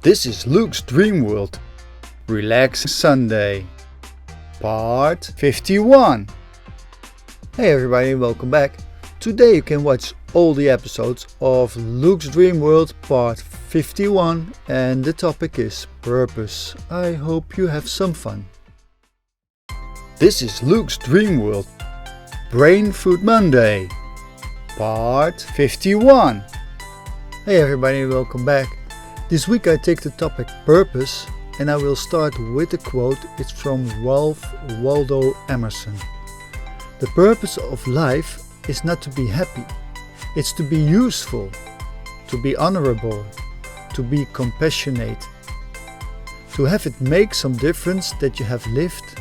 This is Luke's Dreamworld. Relax Sunday. Part 51. Hey everybody, welcome back. Today you can watch all the episodes of Luke's Dreamworld Part 51 and the topic is purpose. I hope you have some fun. This is Luke's Dreamworld. Brain Food Monday. Part 51. Hey everybody, welcome back. This week I take the topic purpose and I will start with a quote. It's from Ralph Waldo Emerson. The purpose of life is not to be happy. It's to be useful, to be honorable, to be compassionate, to have it make some difference that you have lived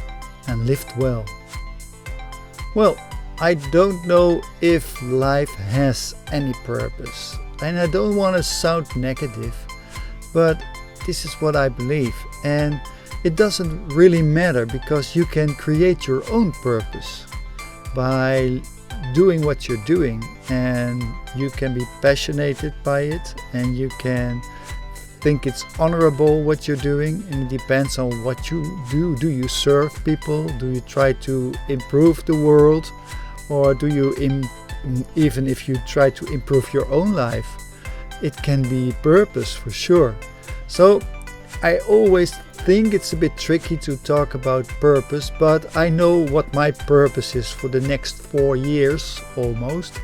and lived well. Well, I don't know if life has any purpose and I don't want to sound negative. But this is what I believe, and it doesn't really matter because you can create your own purpose by doing what you're doing, and you can be passionate by it and you can think it's honorable what you're doing, and it depends on what you do. Do you serve people? Do you try to improve the world? Or do you, even if you try to improve your own life, it can be purpose for sure. So I always think it's a bit tricky to talk about purpose, but I know what my purpose is for the next 4 years almost.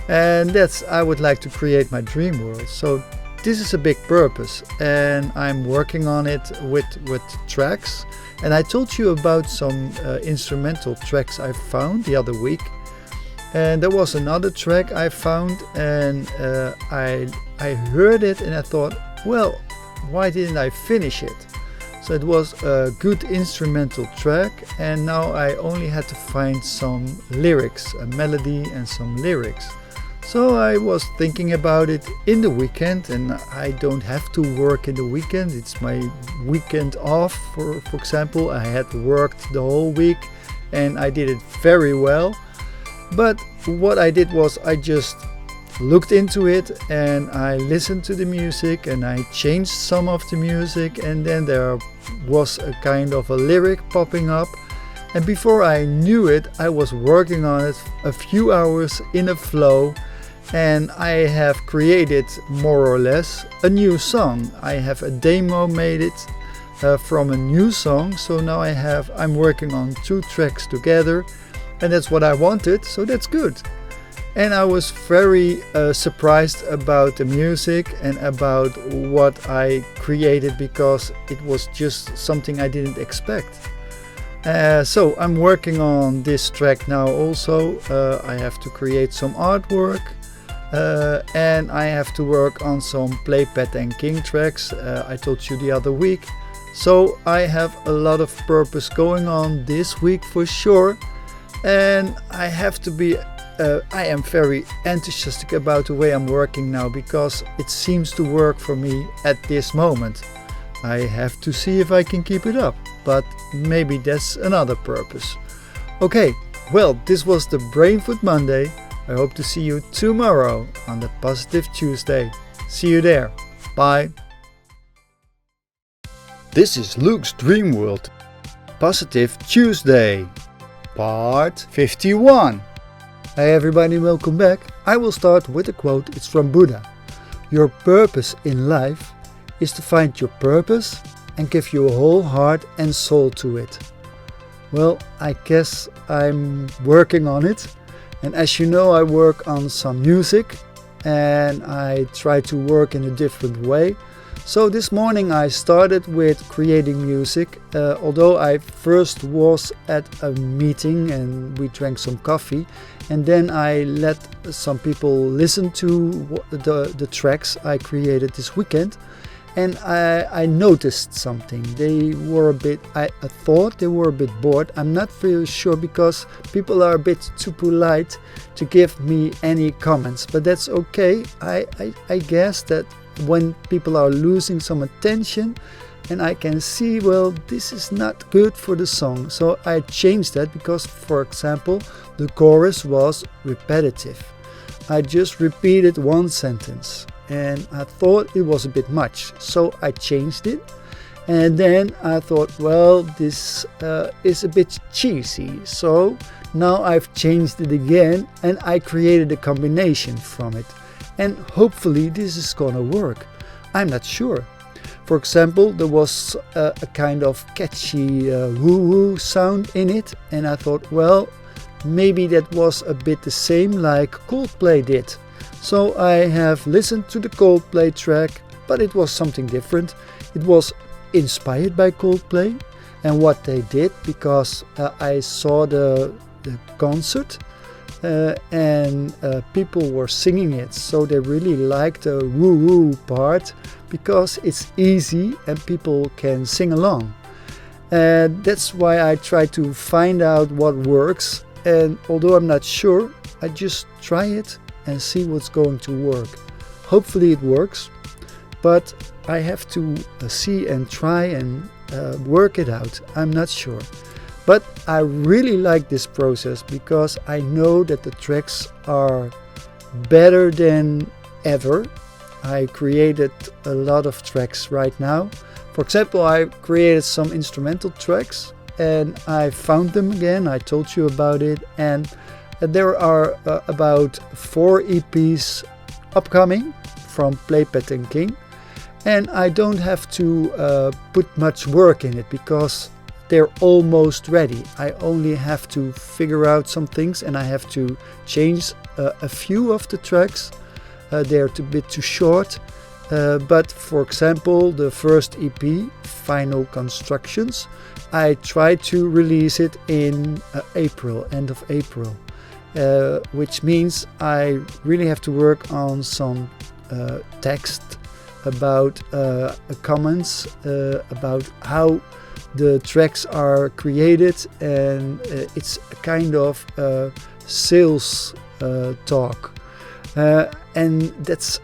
And that's, I would like to create my dream world. So this is a big purpose and I'm working on it with tracks. And I told you about some instrumental tracks I found the other week. And there was another track I found and I heard it and I thought, well, why didn't I finish it? So it was a good instrumental track and now I only had to find some lyrics, a melody and some lyrics. So I was thinking about it in the weekend, and I don't have to work in the weekend. It's my weekend off, for example. I had worked the whole week and I did it very well. But what I did was I just looked into it and I listened to the music and I changed some of the music, and then there was a kind of a lyric popping up, and before I knew it I was working on it a few hours in a flow, and I have created more or less a new song. I have a demo made it from a new song, so now I'm working on 2 tracks together. And that's what I wanted, so that's good. And I was very surprised about the music and about what I created because it was just something I didn't expect. So I'm working on this track now also. I have to create some artwork and I have to work on some Playpad and King tracks I told you the other week. So I have a lot of purpose going on this week for sure. And I have to be, I am very enthusiastic about the way I'm working now because it seems to work for me at this moment. I have to see if I can keep it up, but maybe that's another purpose. Okay, well, this was the Brain Food Monday. I hope to see you tomorrow on the Positive Tuesday. See you there. Bye. This is Luke's Dreamworld. Positive Tuesday. Part 51. Hey everybody, welcome back. I will start with a quote. It's from Buddha. Your purpose in life is to find your purpose and give your whole heart and soul to it. Well, I guess I'm working on it. And as you know, I work on some music and I try to work in a different way. So this morning I started with creating music, although I first was at a meeting and we drank some coffee, and then I let some people listen to the tracks I created this weekend, and I noticed something. They were a bit, I thought they were a bit bored. I'm not very sure because people are a bit too polite to give me any comments, but that's okay. I guess that when people are losing some attention and I can see, well, this is not good for the song. So I changed that because, for example, the chorus was repetitive. I just repeated one sentence and I thought it was a bit much, so I changed it. And then I thought, well, this is a bit cheesy, so now I've changed it again and I created a combination from it. And hopefully this is gonna work. I'm not sure. For example, there was a kind of catchy woo-woo sound in it, and I thought, well, maybe that was a bit the same like Coldplay did. So I have listened to the Coldplay track, but it was something different. It was inspired by Coldplay and what they did, because I saw the concert and people were singing it, so they really liked the woo-woo part because it's easy and people can sing along. That's why I try to find out what works, and although I'm not sure, I just try it and see what's going to work. Hopefully it works, but I have to see and try and work it out. I'm not sure. But I really like this process because I know that the tracks are better than ever. I created a lot of tracks right now. For example, I created some instrumental tracks and I found them again. I told you about it, and there are about 4 EPs upcoming from Playpad and King, and I don't have to put much work in it because they're almost ready. I only have to figure out some things, and I have to change a few of the tracks. They're a bit too short, but for example, the first EP, Final Constructions, I tried to release it in April, end of April, which means I really have to work on some text about comments about how the tracks are created, and it's a kind of sales talk, and that's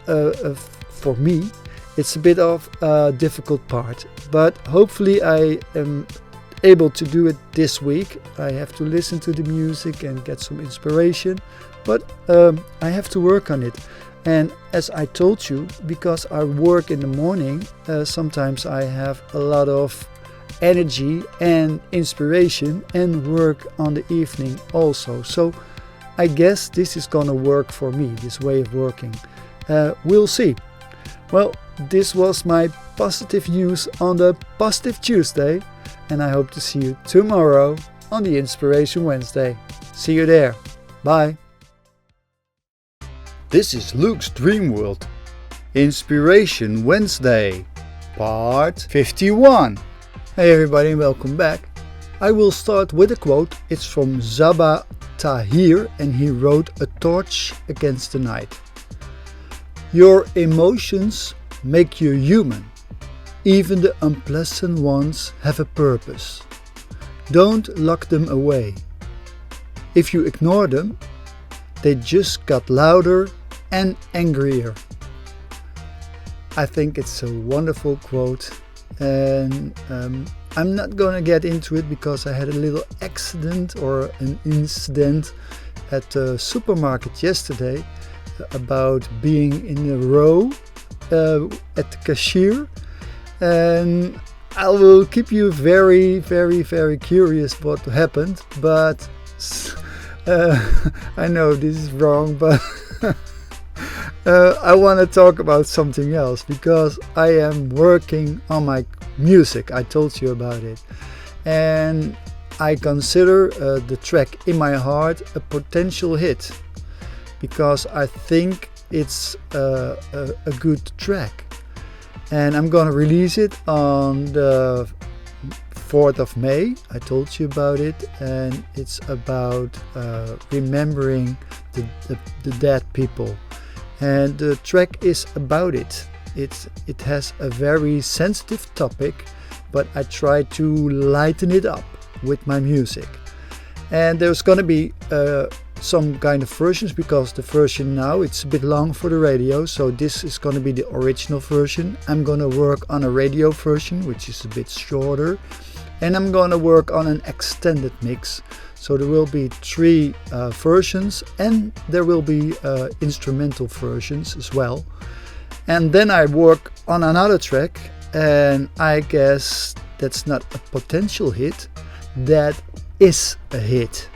for me it's a bit of a difficult part, but hopefully I am able to do it this week. I have to listen to the music and get some inspiration, but I have to work on it. And as I told you, because I work in the morning, sometimes I have a lot of energy and inspiration and work on the evening also. So I guess this is gonna work for me, this way of working. We'll see. Well, this was my positive news on the Positive Tuesday, and I hope to see you tomorrow on the Inspiration Wednesday. See you there. Bye. This is Luke's Dreamworld, Inspiration Wednesday, part 51. Hey everybody, welcome back. I will start with a quote. It's from Zaba Tahir, and he wrote A Torch Against the Night. Your emotions make you human. Even the unpleasant ones have a purpose. Don't lock them away. If you ignore them, they just got louder and angrier. I think it's a wonderful quote, and I'm not gonna get into it because I had a little accident or an incident at the supermarket yesterday about being in a row at the cashier, and I will keep you very, very, very curious what happened, but I know this is wrong, but I want to talk about something else because I am working on my music. I told you about it, and I consider the track In My Heart a potential hit because I think it's a good track, and I'm gonna release it on the 4th of May. I told you about it, and it's about remembering the dead people, and the track is about it. It has a very sensitive topic, but I try to lighten it up with my music. And there's gonna be some kind of versions, because the version now it's a bit long for the radio, so this is gonna be the original version. I'm gonna work on a radio version which is a bit shorter, and I'm gonna work on an extended mix. So there will be 3 versions, and there will be instrumental versions as well. And then I work on another track, and I guess that's not a potential hit, that is a hit.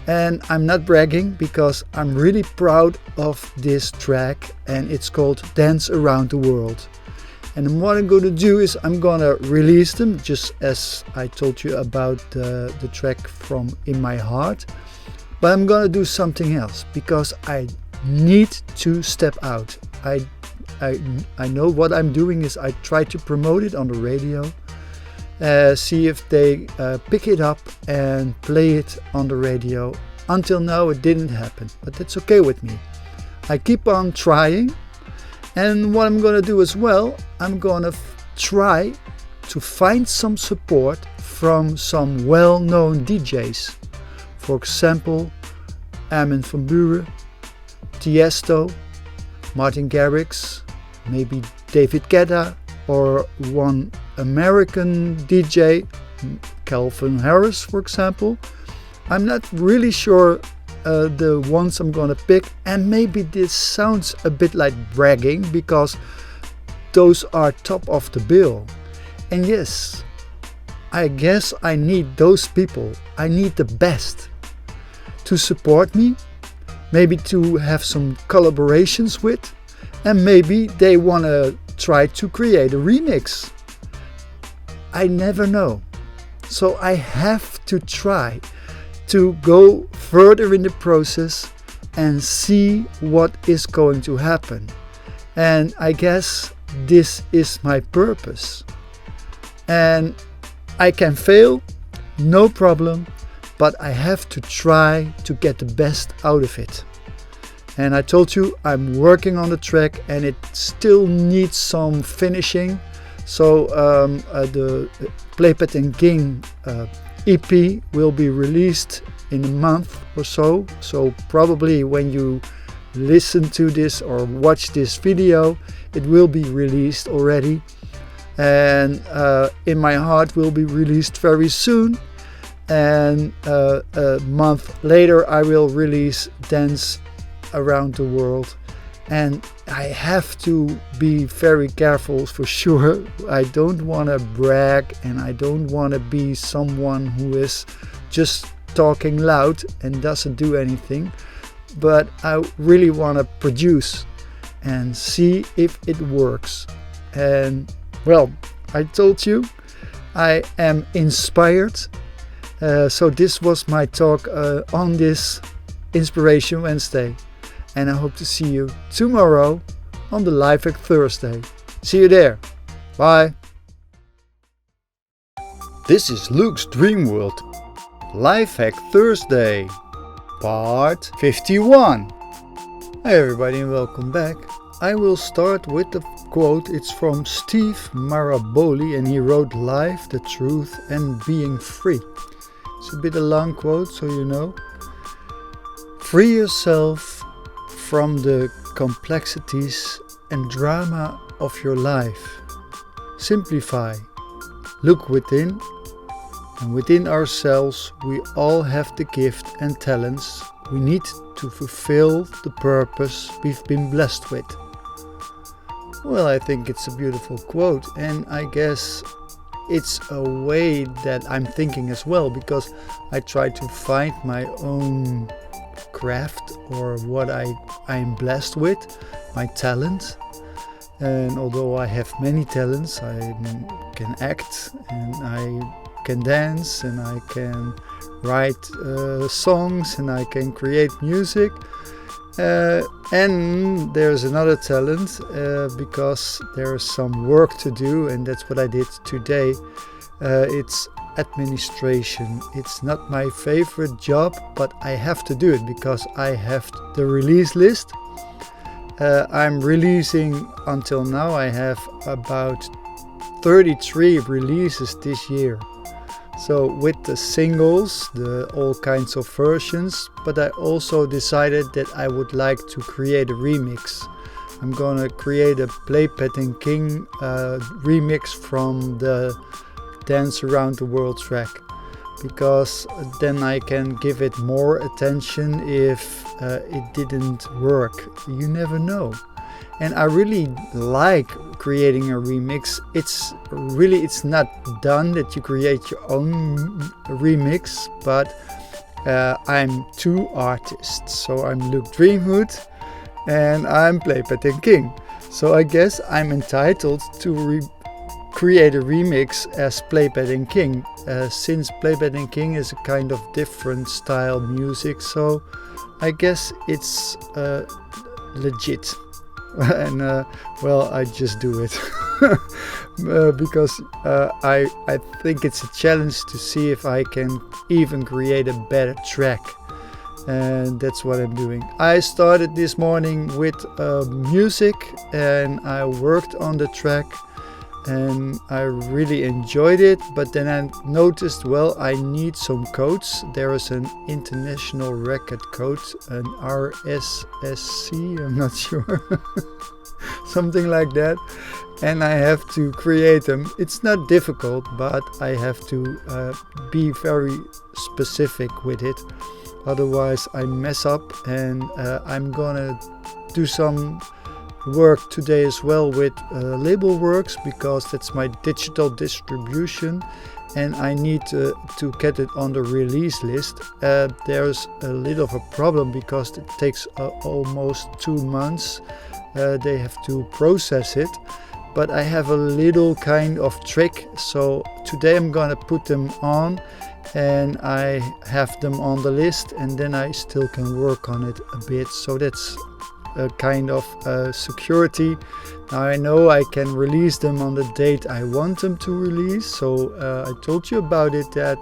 And I'm not bragging because I'm really proud of this track, and it's called Dance Around the World. And what I'm going to do is I'm going to release them, just as I told you about the track from In My Heart. But I'm going to do something else because I need to step out. I know what I'm doing is I try to promote it on the radio, see if they pick it up and play it on the radio. Until now it didn't happen, but that's okay with me. I keep on trying, and what I'm gonna do as well, I'm gonna try to find some support from some well-known DJs. For example, Armin van Buuren, Tiesto, Martin Garrix, maybe David Guetta, or one American DJ, Calvin Harris, for example. I'm not really sure the ones I'm gonna pick, and maybe this sounds a bit like bragging because those are top of the bill. And yes, I guess I need those people. I need the best to support me, maybe to have some collaborations with, and maybe they want to try to create a remix. I never know. So I have to try to go further in the process and see what is going to happen. And I guess this is my purpose. And I can fail, no problem, but I have to try to get the best out of it. And I told you I'm working on the track and it still needs some finishing. So the Playpad and King EP will be released in a month or so. So probably when you listen to this or watch this video, it will be released already. And In My Heart will be released very soon. And a month later I will release Dance Around the World. And I have to be very careful for sure. I don't want to brag, and I don't want to be someone who is just talking loud and doesn't do anything. But I really want to produce and see if it works. And well, I told you I am inspired. So this was my talk on this Inspiration Wednesday. And I hope to see you tomorrow on the Life Hack Thursday. See you there. Bye. This is Luke's Dreamworld. Life Hack Thursday, part 51. Hey everybody and welcome back. I will start with the quote. It's from Steve Maraboli and he wrote Life, the Truth and Being Free. It's a bit a long quote, so you know. Free yourself from the complexities and drama of your life. Simplify. Look within, and within ourselves we all have the gift and talents we need to fulfill the purpose we've been blessed with. Well, I think it's a beautiful quote, and I guess it's a way that I'm thinking as well, because I try to find my own craft or what I'm blessed with, my talent. And although I have many talents, I can act and I can dance and I can write songs and I can create music. And there's another talent because there's some work to do, and that's what I did today. It's administration. It's not my favorite job, but I have to do it because I have the release list. I'm releasing until now. I have about 33 releases this year. So with the singles, all kinds of versions, but I also decided that I would like to create a remix. I'm gonna create a Playpad and King remix from the Dance Around the World track, because then I can give it more attention if it didn't work. You never know. and I really like creating a remix. It's not done that you create your own remix, but I'm two artists. So I'm Luke Dreamhood and I'm Playpet King. So I guess I'm entitled to create a remix as Playpet King, since Playpet King is a kind of different style music. So I guess it's legit. And I just do it because I think it's a challenge to see if I can even create a better track, and that's what I'm doing. I started this morning with music and I worked on the track and I really enjoyed it, but then I noticed, I need some codes. There is an international record code, an RSSC, I'm not sure, something like that, and I have to create them. It's not difficult, but I have to be very specific with it, otherwise I mess up. And I'm gonna do some work today as well with Label Works, because that's my digital distribution and I need to get it on the release list. There's a little of a problem because it takes almost 2 months. They have to process it, but I have a little kind of trick. So today I'm gonna put them on and I have them on the list, and then I still can work on it a bit. So that's a kind of security. Now I know I can release them on the date I want them to release. So I told you about it, that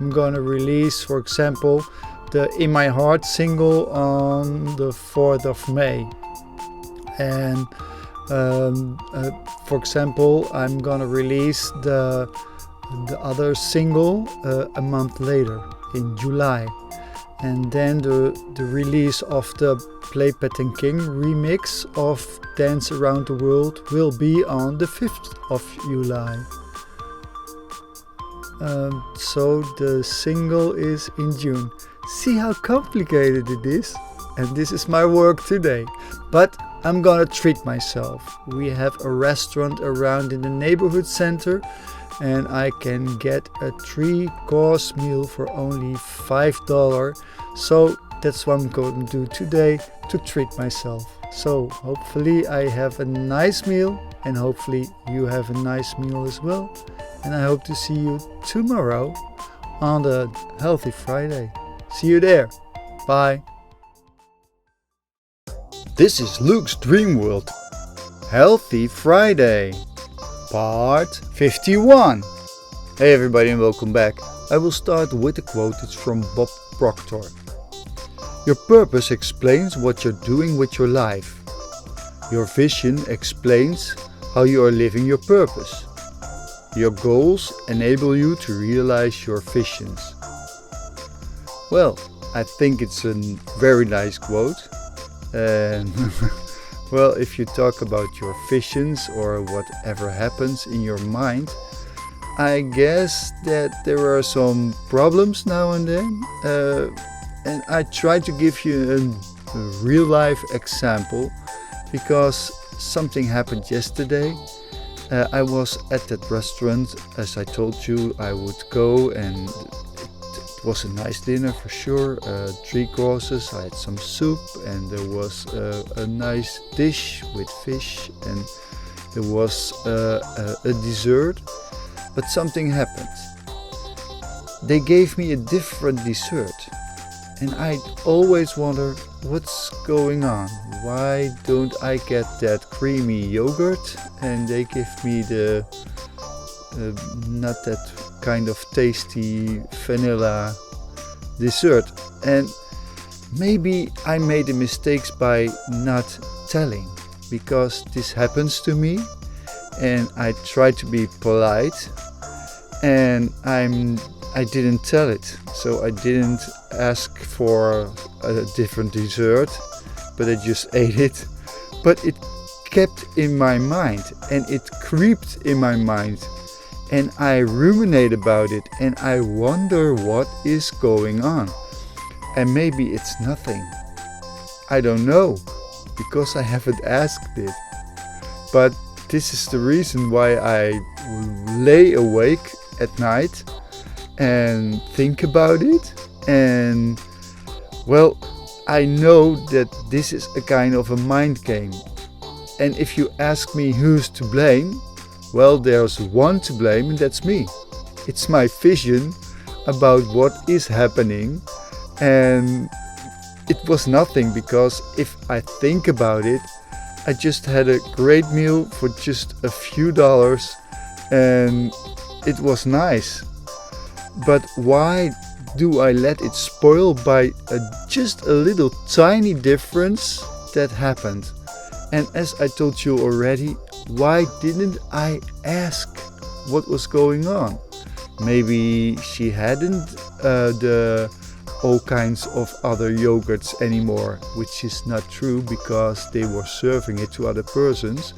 I'm gonna release, for example, the In My Heart single on the 4th of May. And for example, I'm gonna release the other single a month later in July. And then the release of the Playpet King remix of Dance Around the World will be on the 5th of July. So the single is in June. See how complicated it is? And this is my work today. But I'm gonna treat myself. We have a restaurant around in the neighborhood center, and I can get a 3-course meal for only $5. So that's what I'm going to do today to treat myself. So hopefully I have a nice meal, and hopefully you have a nice meal as well. And I hope to see you tomorrow on the Healthy Friday. See you there. Bye. This is Luke's Dreamworld. Healthy Friday. Part 51. Hey everybody and welcome back. I will start with a quote. It's from Bob Proctor. Your purpose explains what you're doing with your life. Your vision explains how you are living your purpose. Your goals enable you to realize your visions. Well, I think it's a very nice quote. And well, if you talk about your visions or whatever happens in your mind, I guess that there are some problems now and then. And I try to give you a real life example, because something happened yesterday. I was at that restaurant, as I told you I would go, and it was a nice dinner for sure. 3 courses, I had some soup, and there was a nice dish with fish, and there was a dessert. But something happened. They gave me a different dessert, and I always wonder what's going on. Why don't I get that creamy yogurt and they give me the not that kind of tasty vanilla dessert? And maybe I made the mistakes by not telling, because this happens to me and I try to be polite, and I didn't tell it, so I didn't ask for a different dessert, but I just ate it. But it kept in my mind, and it creeped in my mind, and I ruminate about it, and I wonder what is going on. And maybe it's nothing, I don't know, because I haven't asked it. But this is the reason why I lay awake at night and think about it. And well, I know that this is a kind of a mind game. And if you ask me who's to blame, well, there's one to blame, and that's me. It's my vision about what is happening, and it was nothing, because if I think about it, I just had a great meal for just a few dollars and it was nice. But why do I let it spoil by just a little tiny difference that happened? And as I told you already, why didn't I ask what was going on? Maybe she hadn't the all kinds of other yogurts anymore, which is not true because they were serving it to other persons.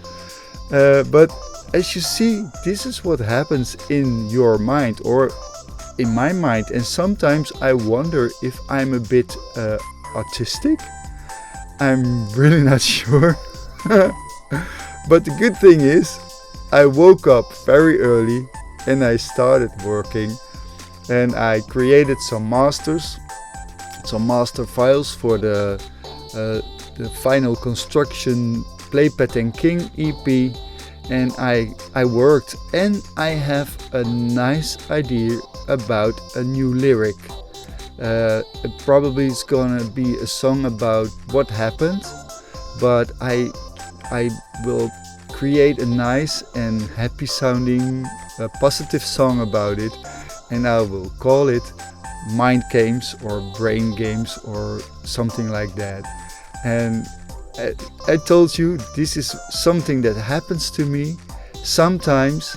But as you see, this is what happens in your mind or in my mind, and sometimes I wonder if I'm a bit autistic. I'm really not sure. But the good thing is, I woke up very early and I started working, and I created some master files for the final construction Playpet and King EP, and I worked, and I have a nice idea about a new lyric. It probably is gonna be a song about what happened, but I will create a nice and happy sounding positive song about it, and I will call it Mind Games or Brain Games or something like that. And I told you, this is something that happens to me sometimes,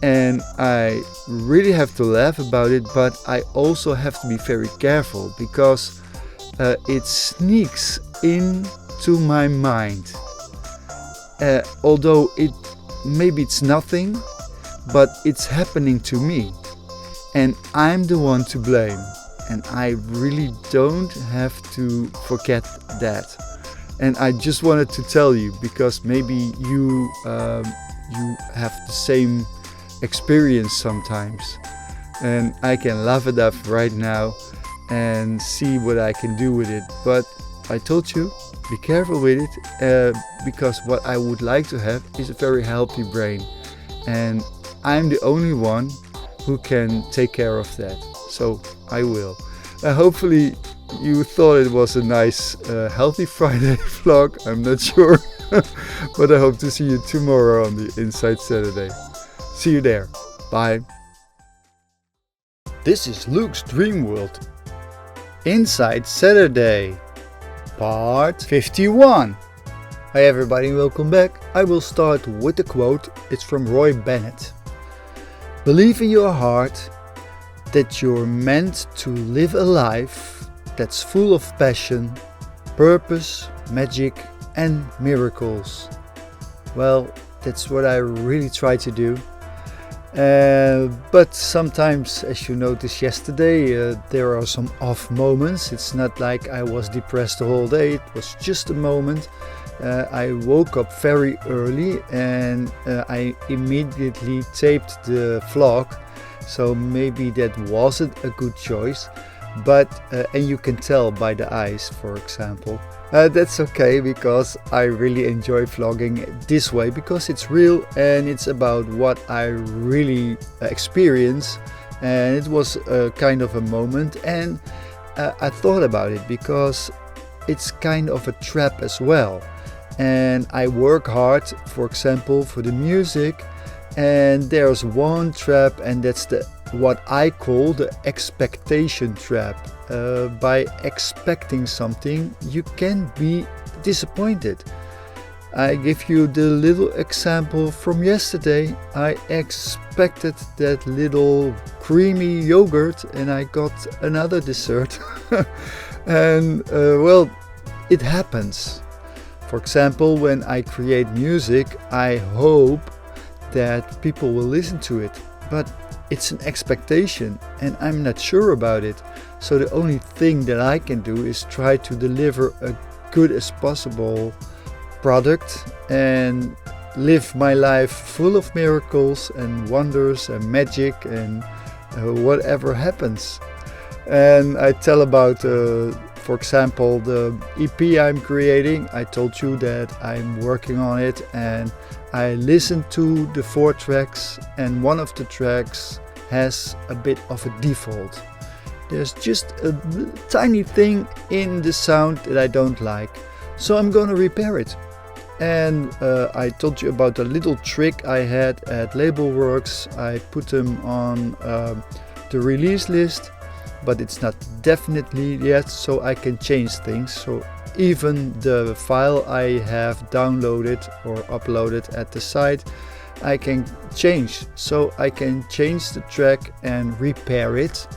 and I really have to laugh about it, but I also have to be very careful because it sneaks into my mind. Although maybe it's nothing, but it's happening to me, and I'm the one to blame, and I really don't have to forget that. And I just wanted to tell you, because maybe you have the same experience sometimes, and I can laugh it up right now and see what I can do with it. But I told you, be careful with it, because what I would like to have is a very healthy brain, and I'm the only one who can take care of that, so I will. Hopefully you thought it was a nice healthy Friday vlog, I'm not sure. But I hope to see you tomorrow on the Inside Saturday. See you there. Bye. This is Luke's Dreamworld Inside Saturday, part 51. Hi everybody, welcome back. I will start with a quote. It's from Roy Bennett. Believe in your heart that you're meant to live a life that's full of passion, purpose, magic and miracles. Well, that's what I really try to do. But sometimes, as you noticed yesterday, there are some off moments. It's not like I was depressed the whole day, it was just a moment. I woke up very early and I immediately taped the vlog, so maybe that wasn't a good choice, but and you can tell by the eyes, for example. That's okay, because I really enjoy vlogging this way, because it's real and it's about what I really experience, and it was a kind of a moment, and I thought about it because it's kind of a trap as well. And I work hard, for example, for the music, and there's one trap, and that's what I call the expectation trap. By expecting something, you can be disappointed. I give you the little example from yesterday. I expected that little creamy yogurt and I got another dessert. And well, it happens. For example, when I create music, I hope that people will listen to it, but it's an expectation and I'm not sure about it. So the only thing that I can do is try to deliver a good as possible product and live my life full of miracles and wonders and magic and whatever happens. And I tell about, for example, the EP I'm creating. I told you that I'm working on it, and I listened to the 4 tracks, and one of the tracks has a bit of a default. There's just a tiny thing in the sound that I don't like, so I'm gonna repair it. And I told you about the little trick I had at Labelworks. I put them on the release list, but it's not definitely yet, so I can change things. So even the file I have downloaded or uploaded at the site, I can change. So I can change the track and repair it.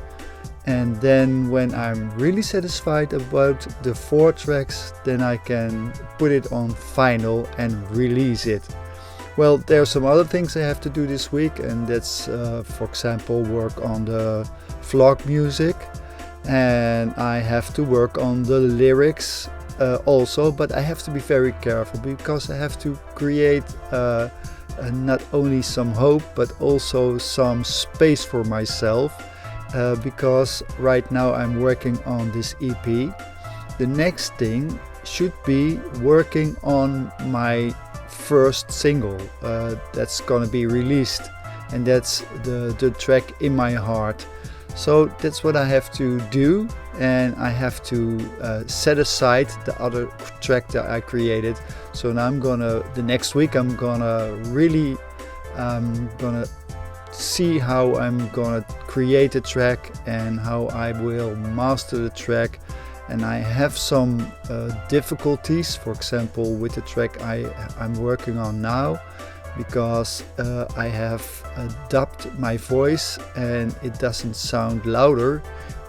And then when I'm really satisfied about the 4 tracks, then I can put it on vinyl and release it. Well, there are some other things I have to do this week, and that's for example work on the vlog music, and I have to work on the lyrics also, but I have to be very careful because I have to create not only some hope but also some space for myself. Because right now I'm working on this EP. The next thing should be working on my first single that's gonna be released, and that's the track In My Heart. So that's what I have to do, and I have to set aside the other track that I created. So now the next week I'm gonna really gonna see how I'm gonna create a track and how I will master the track. And I have some difficulties, for example with the track I'm working on now, because I have dubbed my voice and it doesn't sound louder,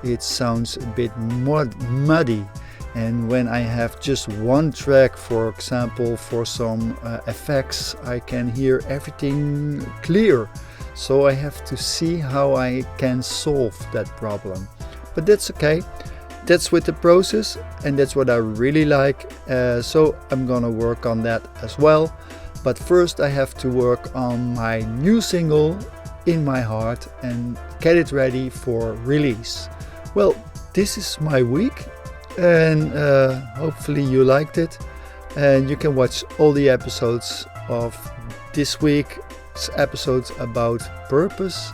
it sounds a bit more muddy. And when I have just one track, for example for some effects, I can hear everything clear. So I have to see how I can solve that problem. But that's okay. That's with the process, and that's what I really like. So I'm gonna work on that as well. But first I have to work on my new single, In My Heart, and get it ready for release. Well, this is my week, and hopefully you liked it. And you can watch all the episodes of this week. Episodes about purpose,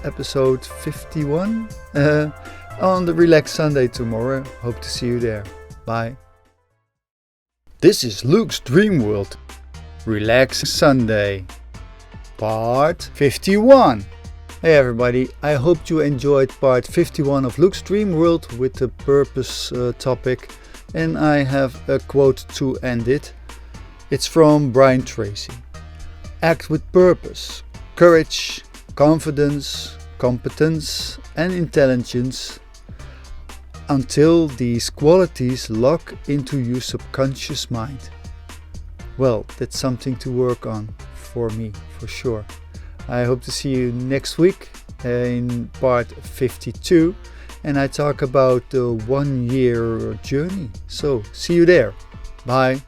episode 51 on the Relax Sunday tomorrow. Hope to see you there. Bye. This is Luke's Dreamworld Relax Sunday, part 51. Hey everybody, I hope you enjoyed part 51 of Luke's Dreamworld with the purpose topic, and I have a quote to end it. It's from Brian Tracy. Act with purpose, courage, confidence, competence and intelligence until these qualities lock into your subconscious mind. Well, that's something to work on for me, for sure. I hope to see you next week in part 52, and I talk about the 1-year journey. So, see you there. Bye.